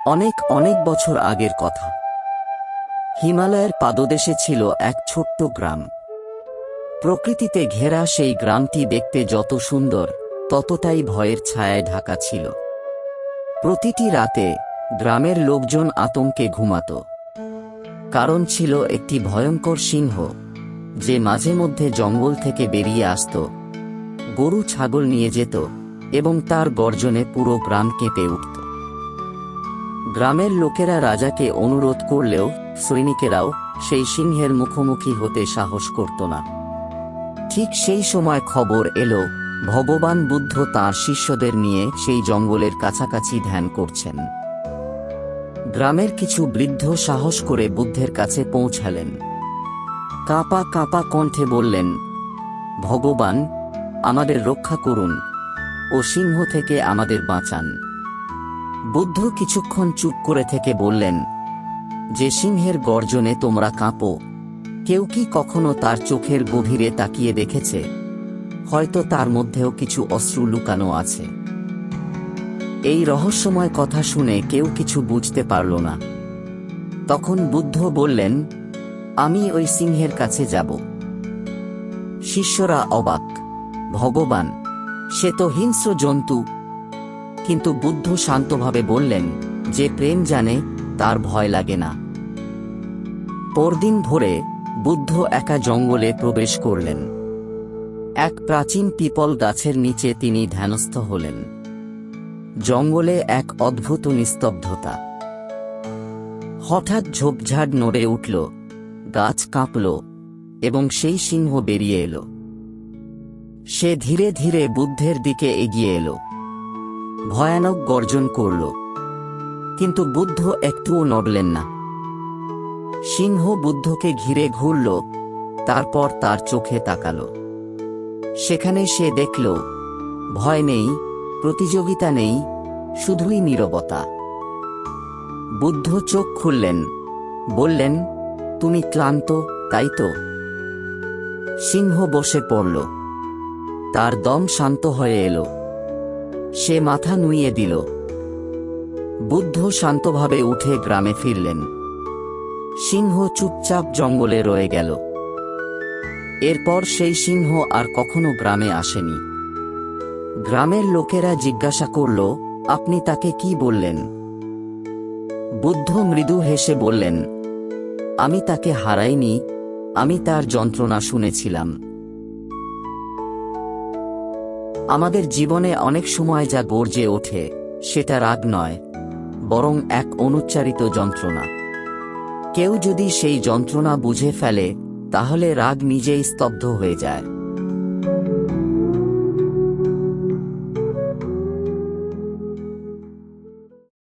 অনেক অনেক বছর আগের কথা। হিমালয়ের পাদদেশে ছিল এক ছোট্ট গ্রাম। প্রকৃতিতে ঘেরা সেই গ্রামটি দেখতে যত সুন্দর, ততটাই ভয়ের ছায়ায় ঢাকা ছিল। প্রতিটি রাতে গ্রামের লোকজন আতঙ্কে ঘুমাত। কারণ ছিল একটি ভয়ঙ্কর সিংহ, যে মাঝে মধ্যে জঙ্গল থেকে বেরিয়ে আসত, গরু ছাগল নিয়ে যেত এবং তার গর্জনে পুরো গ্রাম কেঁপে উঠত। গ্রামের লোকেরা রাজাকে অনুরোধ করলেও সৈনিকেরাও সেই সিংহের মুখোমুখি হতে সাহস করত না। ঠিক সেই সময় খবর এলো, ভগবান বুদ্ধ তাঁর শিষ্যদের নিয়ে সেই জঙ্গলের কাছাকাছি ধ্যান করছেন। গ্রামের কিছু বৃদ্ধ সাহস করে বুদ্ধের কাছে পৌঁছালেন। কাঁপা কাঁপা কণ্ঠে বললেন, ভগবান, আমাদের রক্ষা করুন ও সিংহ থেকে আমাদের বাঁচান। বুদ্ধ কিছুক্ষণ চুপ করে থেকে বললেন, যে সিংহের গর্জনে তোমরা কাঁপো, কেউ কি কখনো তার চোখের গভীরে তাকিয়ে দেখেছে? হয়তো তার মধ্যেও কিছু অশ্রু লুকানো আছে। এই রহস্যময় কথা শুনে কেউ কিছু বুঝতে পারল না। তখন বুদ্ধ বললেন, আমি ওই সিংহের কাছে যাব। শিষ্যরা অবাক, ভগবান, সে তো হিংস্র জন্তু। কিন্তু বুদ্ধ শান্তভাবে বললেন, যে প্রেম জানে তার ভয় লাগে না। পরদিন ভোরে বুদ্ধ একা জঙ্গলে প্রবেশ করলেন। এক প্রাচীন পিপল গাছের নিচে তিনি ধ্যানস্থ হলেন। জঙ্গলে এক অদ্ভুত নিস্তব্ধতা। হঠাৎ ঝোপঝাড় নড়ে উঠল, গাছ কাঁপল এবং সেই সিংহ বেরিয়ে এলো। সে ধীরে ধীরে বুদ্ধের দিকে এগিয়ে এলো, ভয়ানক গর্জন করল, কিন্তু বুদ্ধ একটুও নড়লেন না। সিংহ বুদ্ধকে ঘিরে ঘুরল, তারপর তার চোখে তাকালো। সেখানে সে দেখল, ভয় নেই, প্রতিযোগিতা নেই, শুধুই নীরবতা। বুদ্ধ চোখ খুললেন, বললেন, তুমি ক্লান্ত, তাই তো? সিংহ বসে পড়ল, তার দম শান্ত হয়ে এলো। সে মাথা নুইয়ে দিল। বুদ্ধ শান্তভাবে উঠে গ্রামে ফিরলেন। সিংহ চুপচাপ জঙ্গলে রয়ে গেল। এরপর সেই সিংহ আর কখনো গ্রামে আসেনি। গ্রামের লোকেরা জিজ্ঞাসা করল, আপনি তাকে কি বললেন? বুদ্ধ মৃদু হেসে বললেন, আমি তাকে হারাইনি, আমি তার যন্ত্রণা শুনেছিলাম। আমাদের জীবনে অনেক সময় যা গর্জে ওঠে, সেটা রাগ নয়, বরং এক অনুচ্চারিত যন্ত্রণা। কেউ যদি সেই যন্ত্রণা বুঝে ফেলে, তাহলে রাগ নিজেই স্তব্ধ হয়ে যায়।